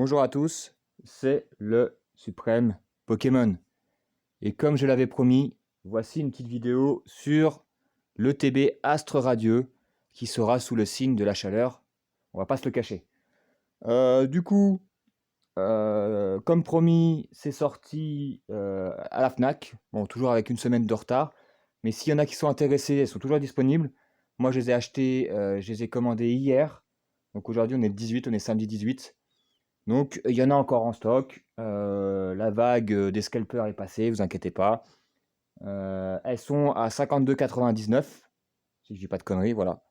Bonjour à tous, c'est le suprême Pokémon. Et comme je l'avais promis, voici une petite vidéo sur le TB Astre Radieux qui sera sous le signe de la chaleur. On va pas se le cacher. Du coup, comme promis, c'est sorti à la FNAC. Bon, toujours avec une semaine de retard. Mais s'il y en a qui sont intéressés, elles sont toujours disponibles. Moi, je les ai achetés, je les ai commandés hier. Donc aujourd'hui, on est le 18, on est samedi 18. Donc, il y en a encore en stock. La vague des scalpers est passée, vous inquiétez pas. Elles sont à 52,99, si je dis pas de conneries, voilà.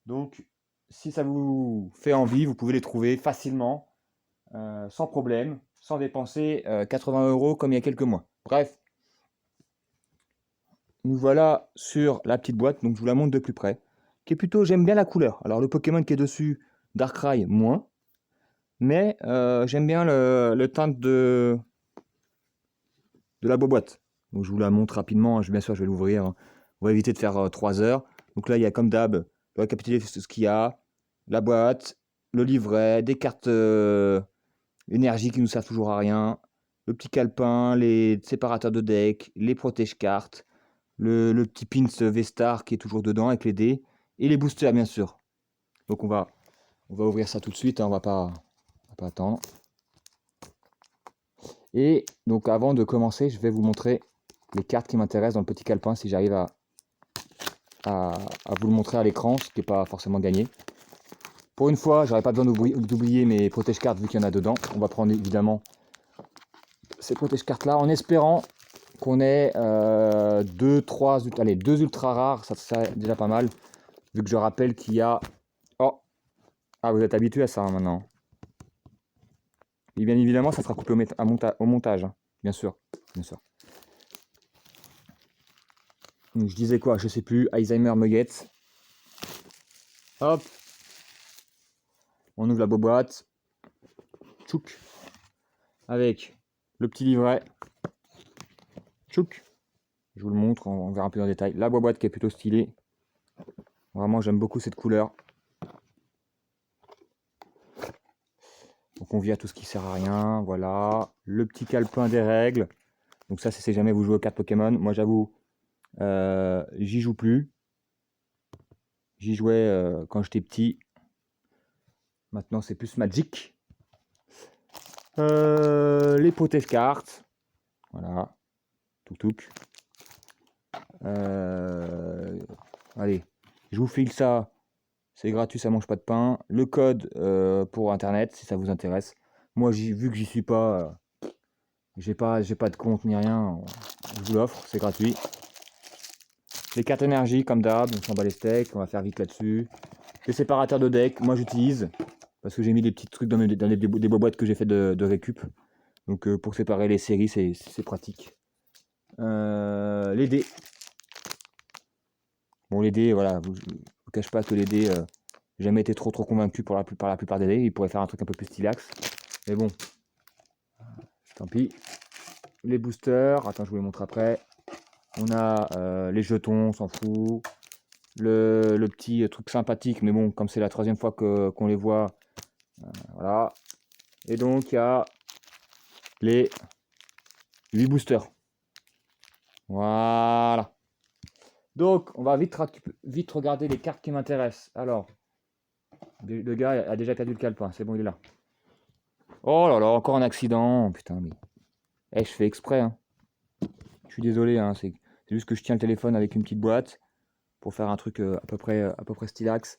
Donc, si ça vous fait envie, vous pouvez les trouver facilement, sans problème, sans dépenser 80 euros comme il y a quelques mois. Bref, nous voilà sur la petite boîte, donc je vous la montre de plus près. Qui est plutôt, j'aime bien la couleur. Alors, le Pokémon qui est dessus, Darkrai, moins. Mais j'aime bien le teinte de la boîte. Donc je vous la montre rapidement, bien sûr je vais l'ouvrir. On va éviter de faire 3 heures. Donc là il y a comme d'hab, le récapitulé de ce qu'il y a, la boîte, le livret, des cartes énergie qui nous servent toujours à rien, le petit calepin, les séparateurs de deck, les protège-cartes, le petit pins V-Star qui est toujours dedans avec les dés, et les boosters bien sûr. Donc on va ouvrir ça tout de suite, hein, on va pas attendre. Et donc avant de commencer, je vais vous montrer les cartes qui m'intéressent dans le petit calepin, si j'arrive à vous le montrer à l'écran, ce qui n'est pas forcément gagné. Pour une fois, j'aurais pas besoin d'oublier mes protège-cartes vu qu'il y en a dedans. On va prendre évidemment ces protège-cartes-là en espérant qu'on ait deux ultra rares, ça serait déjà pas mal. Vu que je rappelle qu'il y a... Oh, ah, vous êtes habitué à ça hein, maintenant. Et bien évidemment, ça sera coupé au montage, hein. Bien sûr, bien sûr. Donc, je disais quoi, je sais plus, Alzheimer Nuggets. Hop, on ouvre la boîte. Tchouk. Avec le petit livret. Tchouk. Je vous le montre, on verra un peu en détail. La boîte qui est plutôt stylée. Vraiment, j'aime beaucoup cette couleur. Donc on vire tout ce qui sert à rien, voilà. Le petit calepin des règles. Donc ça, c'est si jamais vous jouez aux cartes Pokémon. Moi, j'avoue, j'y joue plus. J'y jouais quand j'étais petit. Maintenant, c'est plus Magic. Les protège-cartes. Voilà. Touc. Allez, je vous file ça. C'est gratuit, ça mange pas de pain. Le code pour internet, si ça vous intéresse. Moi, vu que j'y suis pas, j'ai pas de compte ni rien. Je vous l'offre, c'est gratuit. Les cartes énergie, comme d'hab, on s'en bat les steaks, on va faire vite là-dessus. Les séparateurs de deck, moi j'utilise parce que j'ai mis des petits trucs dans des boîtes que j'ai fait de récup. Donc pour séparer les séries, c'est pratique. Les dés. Bon, les dés, voilà, je vous cache pas que les dés, j'ai jamais été trop convaincu par la plupart des dés. Ils pourraient faire un truc un peu plus stylax. Mais bon, tant pis. Les boosters, attends, je vous les montre après. On a les jetons, on s'en fout. Le petit truc sympathique, mais bon, comme c'est la troisième fois qu'on les voit, voilà. Et donc, il y a les 8 boosters. Voilà. Donc, on va vite regarder les cartes qui m'intéressent. Alors, le gars a déjà perdu le calepin, c'est bon, il est là. Oh là là, encore un accident. Putain, mais... je fais exprès, hein. Je suis désolé, hein, c'est juste que je tiens le téléphone avec une petite boîte pour faire un truc à peu près stylax.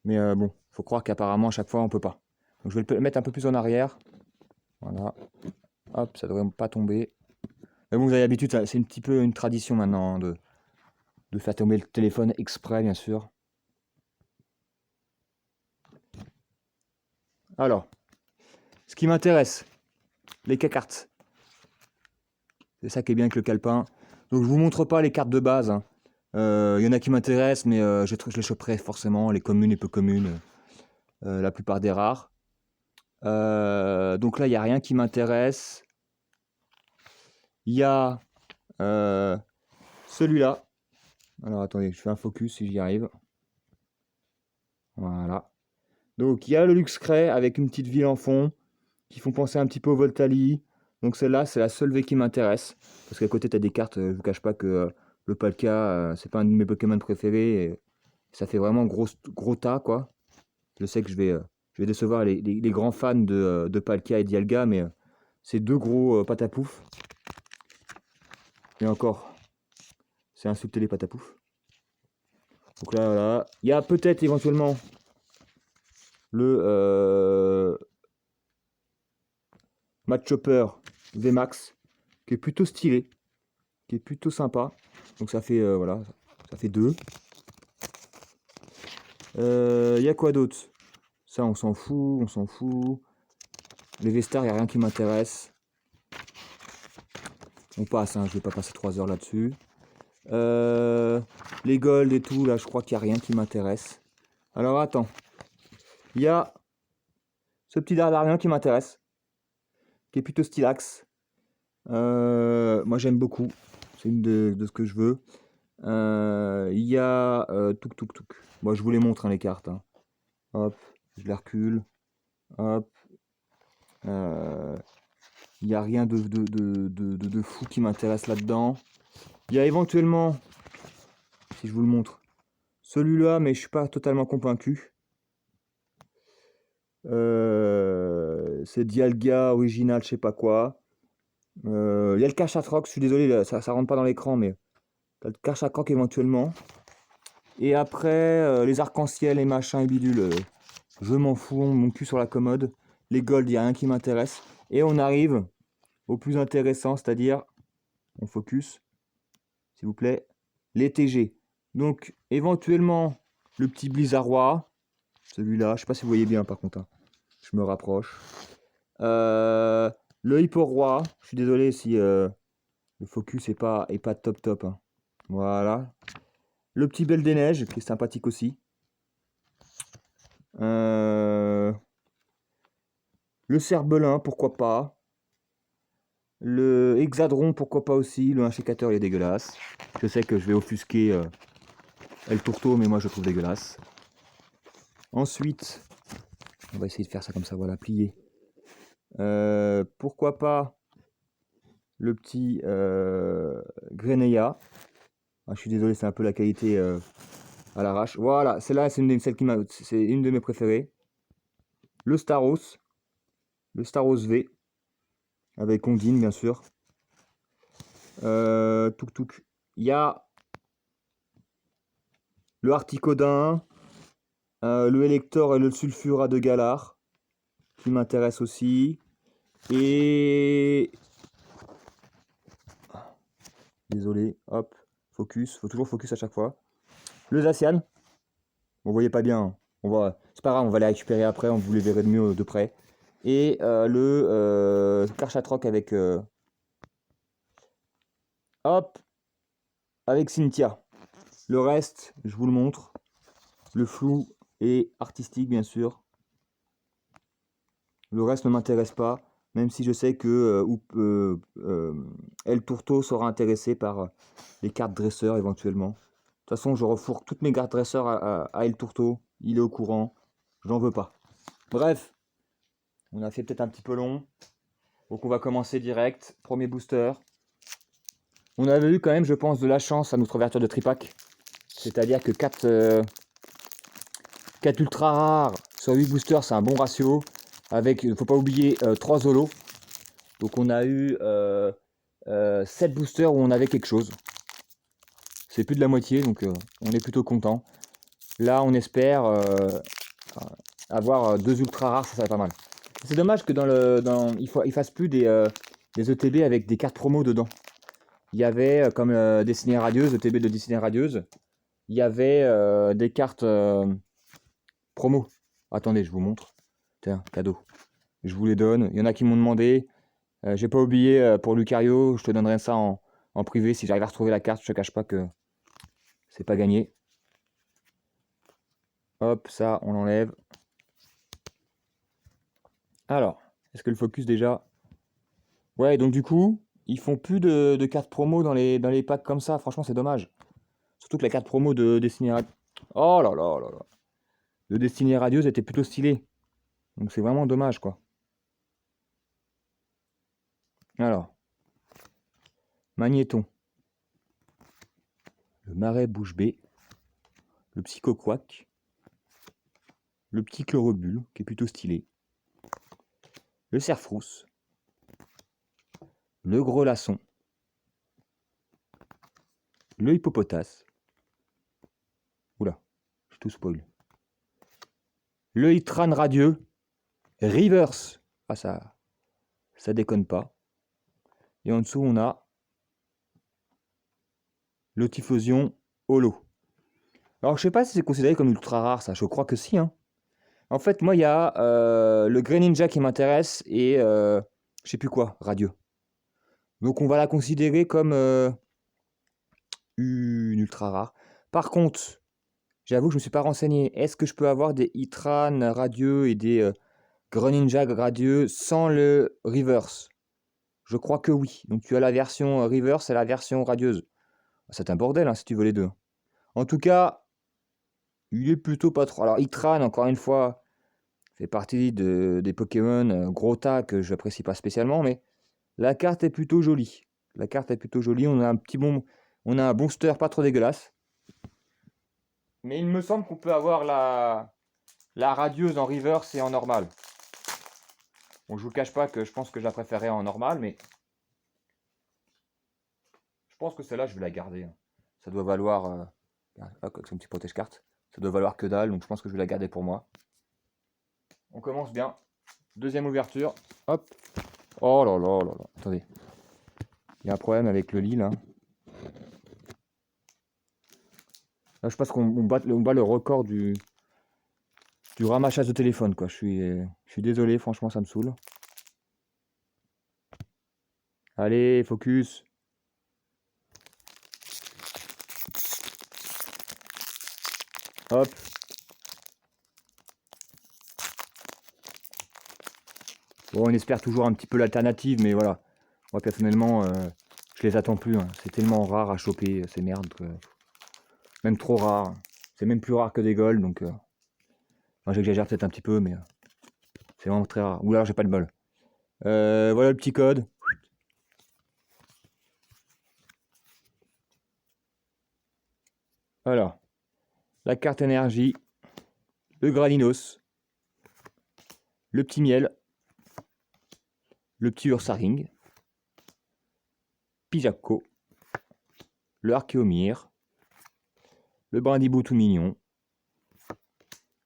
Mais bon, faut croire qu'apparemment, à chaque fois, on peut pas. Donc, je vais le mettre un peu plus en arrière. Voilà. Hop, ça devrait pas tomber. Mais bon, vous avez l'habitude, c'est un petit peu une tradition maintenant hein, de faire tomber le téléphone exprès, bien sûr. Alors, ce qui m'intéresse, les cartes. C'est ça qui est bien avec le calepin. Donc, je vous montre pas les cartes de base. Hein. Y en a qui m'intéressent, mais je les choperai forcément, les communes et peu communes, la plupart des rares. Donc là, il n'y a rien qui m'intéresse. Il y a celui-là. Alors attendez, je fais un focus si j'y arrive. Voilà. Donc il y a le Luxray avec une petite ville en fond. qui font penser un petit peu au Voltali. Donc celle-là, c'est la seule V qui m'intéresse. Parce qu'à côté, tu as des cartes, je vous cache pas que le Palkia, c'est pas un de mes Pokémon préférés. Et ça fait vraiment gros tas, quoi. Je sais que je vais décevoir les grands fans de Palkia et Dialga, mais c'est deux gros patapouf. Et encore, c'est insulter les patapouf. Donc là, voilà. Il y a peut-être éventuellement le Mad Chopper VMAX, qui est plutôt stylé, qui est plutôt sympa. Donc ça fait, voilà, ça fait deux. Il y a quoi d'autre? Ça, on s'en fout, on s'en fout. Les V-Stars, il n'y a rien qui m'intéresse. On passe, hein, je vais pas passer 3 heures là-dessus. Les Gold et tout, là, je crois qu'il n'y a rien qui m'intéresse. Alors, attends. Il y a ce petit Dardarien qui m'intéresse, qui est plutôt stylax. Moi, j'aime beaucoup. C'est une de ce que je veux. Il y a Touk Touk Touk. Moi, je vous les montre, hein, les cartes. Hein. Hop, je les recule. Hop. Il n'y a rien de fou qui m'intéresse là-dedans. Il y a éventuellement, si je vous le montre, celui-là, mais je suis pas totalement convaincu. C'est Dialga original, je sais pas quoi. Il y a le Cachatroc, je suis désolé, là, ça rentre pas dans l'écran, mais t'as le Cachatroc éventuellement. Et après, les arcs-en-ciel et machin et bidule, je m'en fous, mon cul sur la commode. Les gold, il n'y a rien qui m'intéresse. Et on arrive au plus intéressant, c'est-à-dire, on focus, s'il vous plaît, les TG. Donc, éventuellement, le petit Blizzarrois, celui-là, je sais pas si vous voyez bien par contre, hein. Je me rapproche. Le Hippo-Roi, je suis désolé si le focus est pas top, hein. Voilà. Le petit Belle des Neiges, qui est sympathique aussi. Le Cerbelin, pourquoi pas. Le Hexadron, pourquoi pas aussi. Le Inchecateur, il est dégueulasse. Je sais que je vais offusquer El Tourteau, mais moi je le trouve dégueulasse. Ensuite, on va essayer de faire ça comme ça, voilà, plié. Pourquoi pas le petit Greneia. Ah, je suis désolé, c'est un peu la qualité à l'arrache. Voilà, celle-là, c'est une de mes préférées. Le Staros V, avec Ondine, bien sûr. Touk Touk. Il y a le Articodin, le Elector et le Sulfura de Galar, qui m'intéressent aussi. Et... Désolé, hop, focus, faut toujours focus à chaque fois. Le Zacian, vous voyez pas bien, hein. C'est pas grave, on va les récupérer après, on vous les verrez de mieux de près. Et le Karchatroc avec hop, avec Cynthia. Le reste, je vous le montre. Le flou est artistique, bien sûr. Le reste ne m'intéresse pas, même si je sais que El Tourteau sera intéressé par les cartes dresseurs éventuellement. De toute façon, je refourque toutes mes cartes dresseurs à El Tourteau. Il est au courant. Je n'en veux pas. Bref, on a fait peut-être un petit peu long. Donc on va commencer direct. Premier booster. On avait eu quand même, je pense, de la chance à notre ouverture de tripack. C'est-à-dire que 4 ultra rares sur 8 boosters, c'est un bon ratio. Avec, il ne faut pas oublier, 3 Zolos. Donc on a eu 7 boosters où on avait quelque chose. C'est plus de la moitié, donc on est plutôt content. Là, on espère avoir 2 ultra rares, ça va être pas mal. C'est dommage que il fasse plus des ETB avec des cartes promo dedans. Il y avait comme Destinée Radieuse, ETB de Destinée Radieuse. Il y avait des cartes promo. Attendez, je vous montre. Tiens, cadeau. Je vous les donne. Il y en a qui m'ont demandé. J'ai pas oublié pour Lucario, je te donnerai ça en privé si j'arrive à retrouver la carte. Je te cache pas que c'est pas gagné. Hop, ça, on l'enlève. Alors, est-ce que le focus déjà? Ouais, donc du coup, ils font plus de cartes promo dans les packs comme ça. Franchement, c'est dommage. Surtout que la carte promo de Destinée Radieuse. Oh là là là là. De Destinée Radieuse était plutôt stylée. Donc c'est vraiment dommage, quoi. Alors, Magnéton, le Marais bouche bée, le Psychoquack, le petit Chlorobule, qui est plutôt stylé, le Cerfrousse, le Grelasson, le Hippopotas, oula, je tout spoil, le Hitran radieux, Reverse, ah ça déconne pas, et en dessous on a le Typhlosion holo. Alors je sais pas si c'est considéré comme ultra rare ça, je crois que si, hein. En fait, moi, il y a le Greninja qui m'intéresse et je sais plus quoi, radieux. Donc, on va la considérer comme une ultra rare. Par contre, j'avoue que je ne me suis pas renseigné. Est-ce que je peux avoir des Hitran radieux et des Greninja radieux sans le reverse? Je crois que oui. Donc, tu as la version reverse et la version radieuse. C'est un bordel hein, si tu veux les deux. En tout cas, il est plutôt pas trop. Alors, Hitran, encore une fois, fait partie des Pokémon gros tas que je n'apprécie pas spécialement, mais la carte est plutôt jolie. La carte est plutôt jolie. On a un booster pas trop dégueulasse. Mais il me semble qu'on peut avoir la radieuse en reverse et en normal. Bon, je vous cache pas que je pense que je la préférerais en normal, mais je pense que celle-là, je vais la garder. Ça doit valoir, avec son petit protège-carte, ça doit valoir que dalle, donc je pense que je vais la garder pour moi. On commence bien. Deuxième ouverture. Hop. Oh là là là là. Attendez. Il y a un problème avec le lit là. Là, je pense qu'on bat le record du ramassage de téléphone, quoi. Je suis désolé, franchement, ça me saoule. Allez, focus. Hop. Bon, on espère toujours un petit peu l'alternative, mais voilà. Moi, personnellement, je les attends plus. Hein. C'est tellement rare à choper, ces merdes. Même trop rare. C'est même plus rare que des golds, donc... Enfin, j'exagère peut-être un petit peu, mais c'est vraiment très rare. Ou alors, j'ai pas de bol. Voilà le petit code. Alors, la carte énergie, le Graninos, le petit miel, le petit Ursaring, Pijaco, le Archéomir, le Brindibou tout mignon,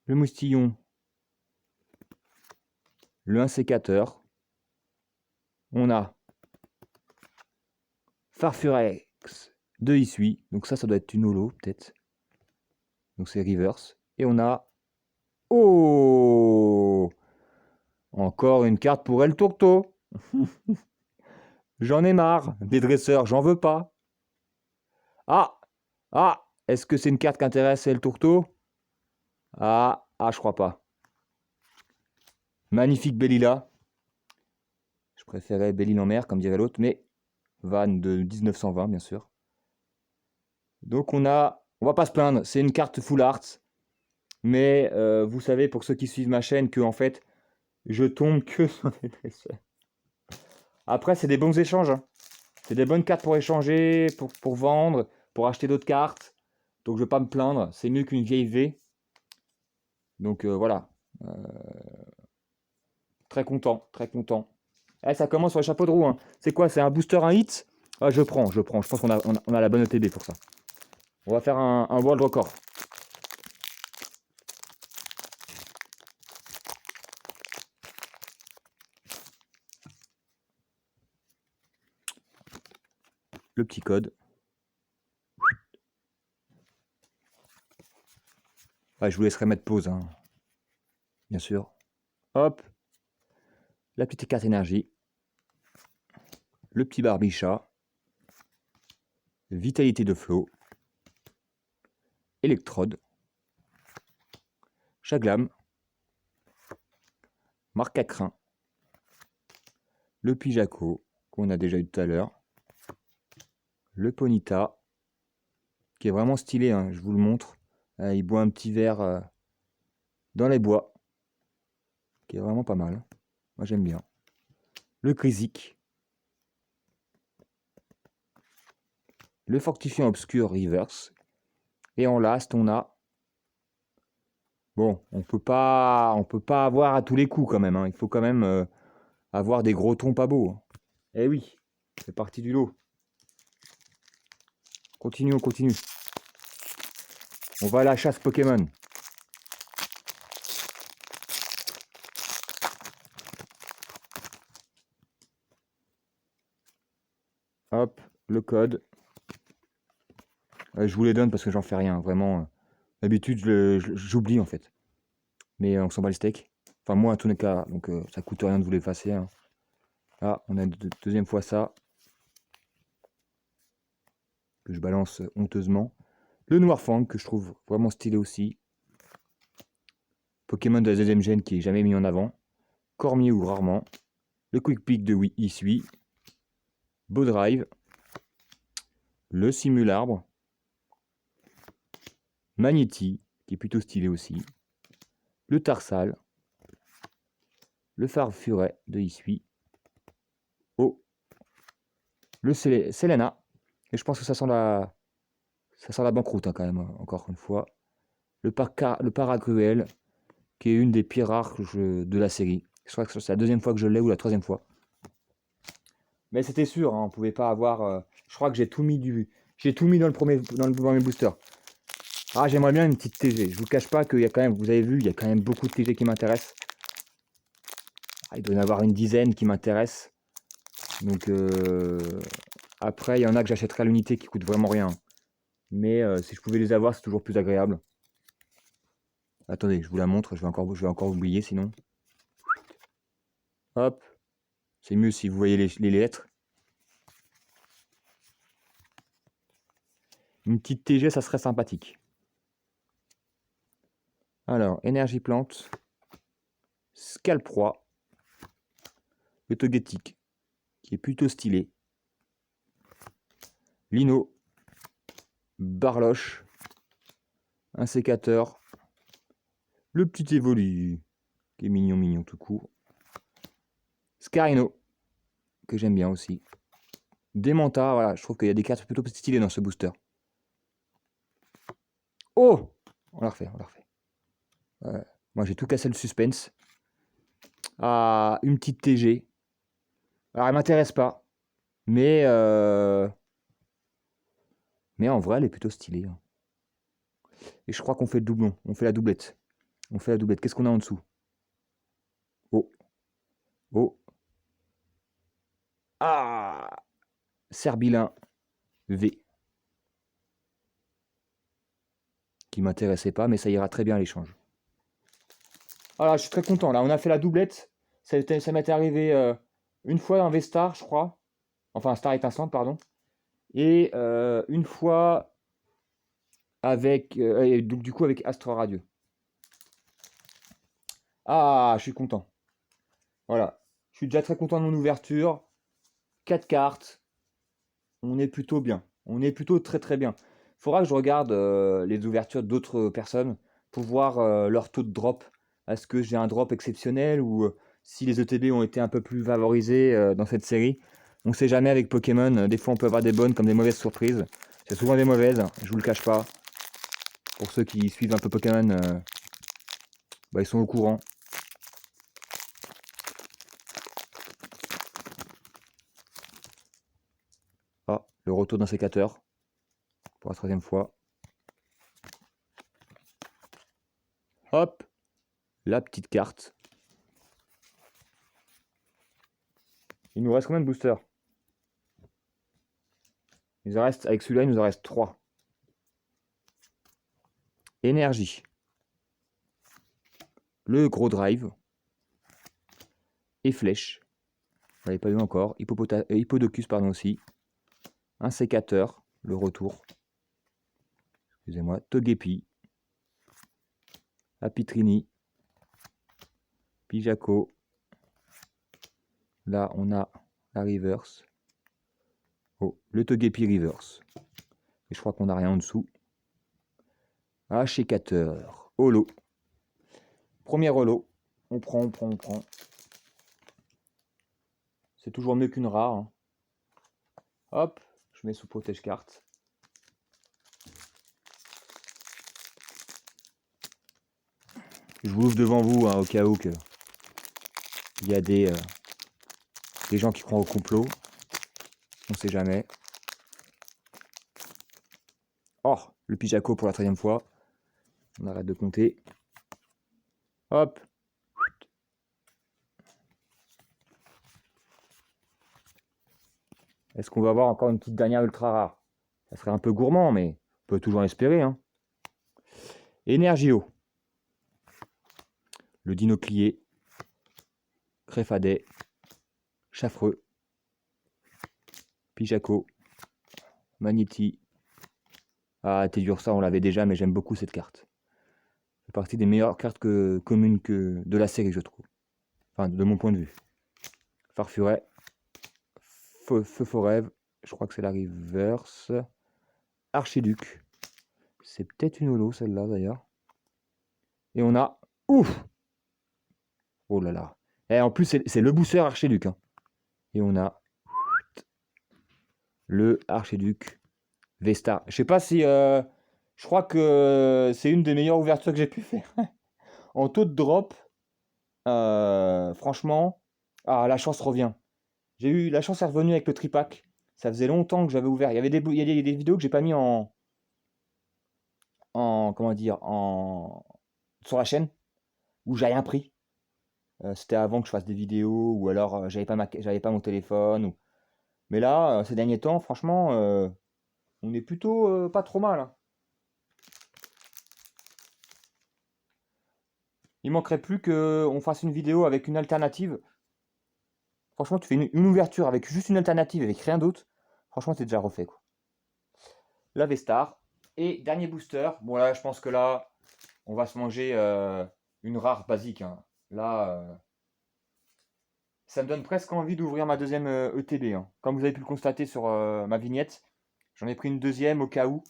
le Moustillon, le Insécateur, on a Farfurex de Issui, donc ça doit être une holo peut-être, donc c'est reverse, et on a, oh, encore une carte pour El Tourteau. J'en ai marre, des dresseurs, j'en veux pas. Ah, ah, est-ce que c'est une carte qui intéresse El Tourteau? Je crois pas. Magnifique Bellila. Je préférais Belle-Île en mer, comme dirait l'autre, mais Van de 1920, bien sûr. Donc on va pas se plaindre, c'est une carte full art. Mais vous savez, pour ceux qui suivent ma chaîne, que en fait, je tombe que sur des dresseurs. Après, c'est des bons échanges. Hein. C'est des bonnes cartes pour échanger, pour vendre, pour acheter d'autres cartes. Donc je vais pas me plaindre, c'est mieux qu'une vieille V. Donc voilà. Très content, très content. Eh, ça commence sur le chapeau de roue. Hein. C'est quoi? C'est un booster, un hit? Ah, je prends. Je pense qu'on a la bonne ETB pour ça. On va faire un world record. Le petit code. Ah, je vous laisserai mettre pause, hein. Bien sûr. Hop. La petite carte énergie. Le petit Barbichat. Vitalité de flot. Électrode. Chaglam. Marque à crin. Le Pijaco, qu'on a déjà eu tout à l'heure. Le Ponyta, qui est vraiment stylé, hein, je vous le montre. Il boit un petit verre dans les bois, qui est vraiment pas mal. Moi j'aime bien. Le Krizik. le fortifiant obscur reverse. Et en last, on a... Bon, on peut pas avoir à tous les coups quand même. Hein. Il faut quand même avoir des gros tons pas beaux. Hein. Eh oui, c'est parti du lot. Continue, on continue. On va à la chasse Pokémon. Hop, le code. Je vous les donne parce que j'en fais rien. Vraiment, d'habitude, j'oublie en fait. Mais on s'en bat les steaks. Enfin, moi, en tous les cas, donc ça coûte rien de vous l'effacer. Hein. Ah, on a une deuxième fois ça. Que je balance honteusement. Le Noirfang, que je trouve vraiment stylé aussi. Pokémon de la deuxième gène qui est jamais mis en avant. Cormier ou rarement. Le Quick Pick de Isui. Beau Drive. Le Simularbre. Magnéti, qui est plutôt stylé aussi. Le Tarsal. Le Farfuret de Isui. Oh. Le Selena. Et je pense que ça sent la banqueroute hein, quand même, encore une fois. Le Paragruel, qui est une des pires rares de la série. Je crois que c'est la deuxième fois que je l'ai ou la troisième fois. Mais c'était sûr, hein, on pouvait pas avoir. Je crois que j'ai tout mis dans le premier booster. Ah, j'aimerais bien une petite TG. Je vous cache pas qu'il y a quand même, vous avez vu, il y a quand même beaucoup de TG qui m'intéressent. Ah, il doit y en avoir une dizaine qui m'intéressent. Donc après, il y en a que j'achèterai à l'unité qui coûtent vraiment rien. Mais si je pouvais les avoir, c'est toujours plus agréable. Attendez, je vous la montre, je vais encore oublier sinon. Hop, c'est mieux si vous voyez les lettres. Une petite TG, ça serait sympathique. Alors, énergie plante, Scalproie, le Togetic, qui est plutôt stylé. Lino, Barloche, un sécateur, le petit évolu, qui est mignon tout court. Scarino, que j'aime bien aussi. Démenta, voilà, je trouve qu'il y a des cartes plutôt stylées dans ce booster. Oh, on la refait. Moi j'ai tout cassé le suspense. Ah, une petite TG. Alors elle m'intéresse pas, mais en vrai elle est plutôt stylée. Hein. Et je crois qu'on fait le doublon, on fait la doublette. Qu'est-ce qu'on a en dessous? Oh. Ah, Serbilin V. Qui m'intéressait pas, mais ça ira très bien à l'échange. Voilà, je suis très content. Là, on a fait la doublette. Ça m'était arrivé une fois dans V-Star, je crois. Enfin, Star étincelante, pardon. Et une fois avec. Donc, du coup, avec Astre Radieux. Ah, je suis content. Voilà. Je suis déjà très content de mon ouverture. 4 cartes. On est plutôt bien. On est plutôt très très bien. Il faudra que je regarde les ouvertures d'autres personnes pour voir leur taux de drop. Est-ce que j'ai un drop exceptionnel ou si les ETB ont été un peu plus favorisés dans cette série. On ne sait jamais avec Pokémon. Des fois, on peut avoir des bonnes comme des mauvaises surprises. C'est souvent des mauvaises, je vous le cache pas. Pour ceux qui suivent un peu Pokémon, bah, ils sont au courant. Ah, le retour d'un sécateur pour la troisième fois. Hop, la petite carte. Il nous reste combien de boosters? Avec celui-là, il nous en reste 3. Énergie. Le gros drive. Et flèche. Vous l'avez pas vu encore. Hippodocus, pardon, aussi. Un sécateur. Le retour. Excusez-moi. Togepi. Apitrini. Pijaco. Là, on a la reverse. Oh, le Togepi reverse. Et je crois qu'on n'a rien en dessous. Ah, sécateur. Holo. Premier holo. On prend. C'est toujours mieux qu'une rare. Hein. Hop, je mets sous protège carte. Je vous l'ouvre devant vous, hein, au cas où il y a des gens qui croient au complot. On sait jamais. Oh, le Pijaco pour la 13e fois. On arrête de compter. Hop. Est-ce qu'on va avoir encore une petite dernière ultra rare? Ça serait un peu gourmand, mais on peut toujours espérer. Hein. Energio. Le Dinoclier. Créfadet. Chaffreux. Pijaco. Magnéti. Ah, t'es dur ça, on l'avait déjà, mais j'aime beaucoup cette carte. C'est partie des meilleures cartes communes de la série, je trouve. Enfin, de mon point de vue. Farfuret. Feu Forêve. Je crois que c'est la reverse. Archiduc. C'est peut-être une holo, celle-là, d'ailleurs. Et on a... Ouf! Oh là là. Et en plus, c'est le booster Archiduc. Hein. Et on a... Le Archiduc Vestar. Je sais pas si... je crois que c'est une des meilleures ouvertures que j'ai pu faire. En taux de drop, franchement... Ah, la chance revient. J'ai eu... La chance est revenue avec le tripack. Ça faisait longtemps que j'avais ouvert. Il y avait des vidéos que j'ai pas mis comment dire, sur la chaîne, où j'ai rien pris. C'était avant que je fasse des vidéos, ou alors j'avais pas mon téléphone. Mais là, ces derniers temps, franchement, on est plutôt pas trop mal. Hein. Il manquerait plus qu'on fasse une vidéo avec une alternative. Franchement, tu fais une ouverture avec juste une alternative, avec rien d'autre. Franchement, c'est déjà refait. Quoi. La Vestar. Et dernier booster. Bon là, je pense que là, on va se manger une rare basique. Hein. Là, ça me donne presque envie d'ouvrir ma deuxième ETB. Hein. Comme vous avez pu le constater sur ma vignette, j'en ai pris une deuxième au cas où.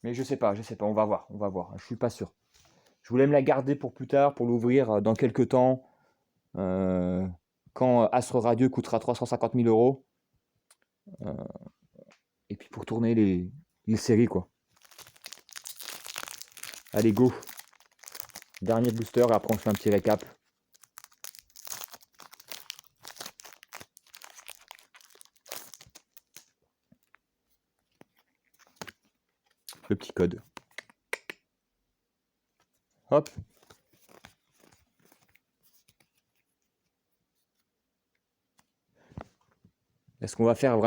Mais je sais pas, on va voir, Je suis pas sûr. Je voulais me la garder pour plus tard, pour l'ouvrir dans quelques temps, quand Astre Radieux coûtera 350 000 euros. Et puis pour tourner les séries, quoi. Allez, go. Dernier booster, et après on fait un petit récap. Le petit code. Hop. Est-ce qu'on va faire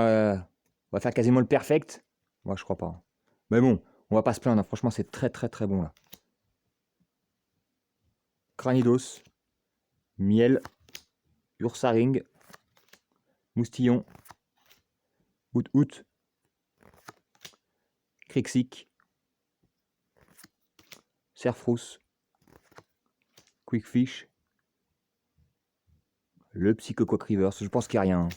quasiment le perfect? Moi, je crois pas. Mais bon, on va pas se plaindre. Franchement, c'est très très très bon là. Cranidos, Miel, Ursaring, Moustillon, Out, Crixik, Serfrousse, Quickfish, le Psychoquack Reverse. Je pense qu'il n'y a rien. Hein.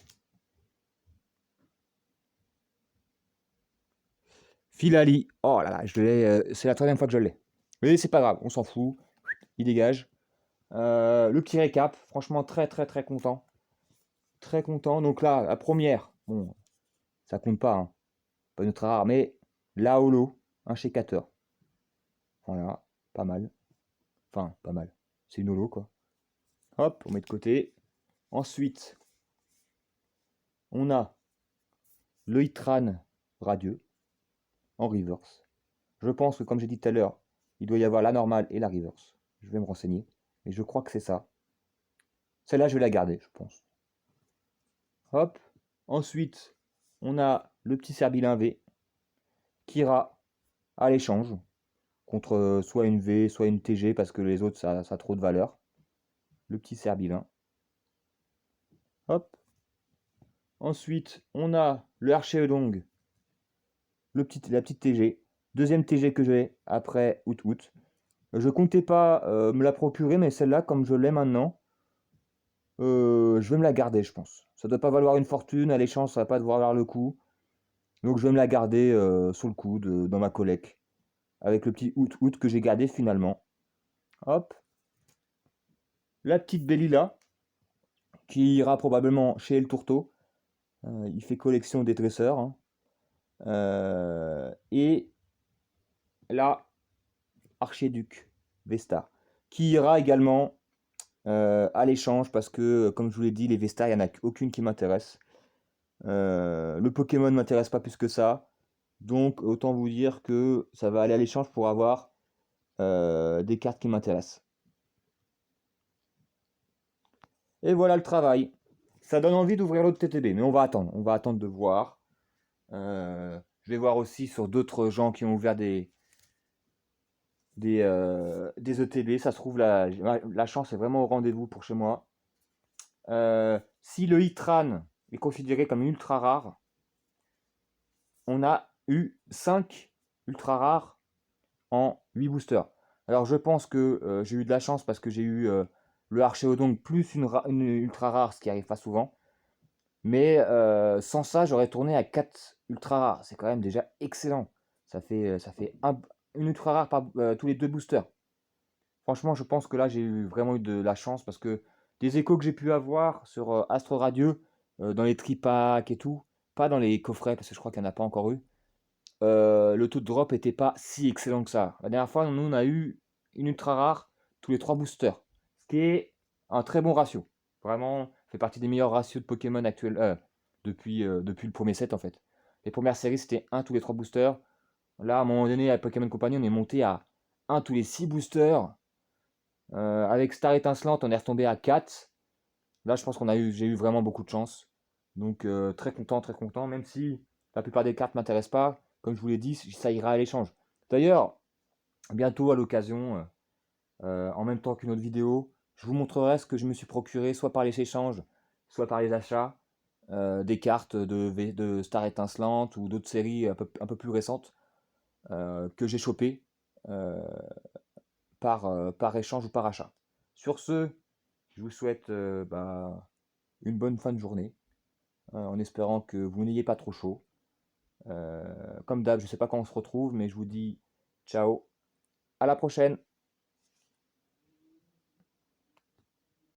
Filali. Oh là là, c'est la troisième fois que je l'ai. Mais c'est pas grave, on s'en fout. Il dégage. Le petit récap, franchement très très très content. Très content. Donc là, la première, bon, ça compte pas, hein. Pas notre rare, mais la holo, un sécateur. Voilà, pas mal. Enfin, pas mal. C'est une holo, quoi. Hop, on met de côté. Ensuite, on a le Hitran radieux en reverse. Je pense que, comme j'ai dit tout à l'heure, il doit y avoir la normale et la reverse. Je vais me renseigner. Mais je crois que c'est ça. Celle-là, je vais la garder, je pense. Hop. Ensuite, on a le petit Serbilin V qui ira à l'échange contre soit une V, soit une TG parce que les autres, ça a trop de valeur. Le petit Serbilin. Hop. Ensuite, on a le Archéodong, la petite TG. Deuxième TG que j'ai après Out. Je comptais pas me la procurer, mais celle-là, comme je l'ai maintenant, je vais me la garder, je pense. Ça doit pas valoir une fortune, à l'échange, ça va pas devoir valoir le coup. Donc je vais me la garder sous le coude, dans ma collecte. Avec le petit Out que j'ai gardé finalement. Hop. La petite Bellila, qui ira probablement chez El Tourteau. Il fait collection des dresseurs. Hein. Et là, Archiduc Vestar. qui ira également à l'échange parce que, comme je vous l'ai dit, les Vestas, il n'y en a aucune qui m'intéresse. Le Pokémon ne m'intéresse pas plus que ça. Donc, autant vous dire que ça va aller à l'échange pour avoir des cartes qui m'intéressent. Et voilà le travail. Ça donne envie d'ouvrir l'autre TTB, mais on va attendre. On va attendre de voir. Je vais voir aussi sur d'autres gens qui ont ouvert des ETB. Ça se trouve, la chance est vraiment au rendez-vous pour chez moi. Si le Hitran est considéré comme ultra rare, on a eu 5 ultra rares en 8 boosters. Alors je pense que j'ai eu de la chance parce que j'ai eu le Archéodon plus une ultra rare, ce qui arrive pas souvent. Mais sans ça, j'aurais tourné à 4 ultra rares. C'est quand même déjà excellent. Ça fait une ultra rare par tous les 2 boosters. Franchement, je pense que là, j'ai vraiment eu de la chance parce que des échos que j'ai pu avoir sur Astre Radieux, dans les tripacks et tout, pas dans les coffrets parce que je crois qu'il n'y en a pas encore eu, le taux de drop était pas si excellent que ça. La dernière fois, nous, on a eu une ultra rare tous les 3 boosters, ce qui est un très bon ratio. Vraiment, ça fait partie des meilleurs ratios de Pokémon actuels depuis le premier set en fait. Les premières séries, c'était un tous les 3 boosters. Là, à un moment donné, à Pokémon Company, on est monté à un tous les 6 boosters. Avec Star Étincelante, on est retombé à 4. Là, je pense j'ai eu vraiment beaucoup de chance. Donc, très content, même si la plupart des cartes ne m'intéressent pas. Comme je vous l'ai dit, ça ira à l'échange. D'ailleurs, bientôt à l'occasion, en même temps qu'une autre vidéo, je vous montrerai ce que je me suis procuré, soit par les échanges, soit par les achats, des cartes de Star Étincelante ou d'autres séries un peu plus récentes que j'ai chopées par échange ou par achat. Sur ce, je vous souhaite une bonne fin de journée, en espérant que vous n'ayez pas trop chaud. Comme d'hab, je ne sais pas quand on se retrouve, mais je vous dis ciao, à la prochaine.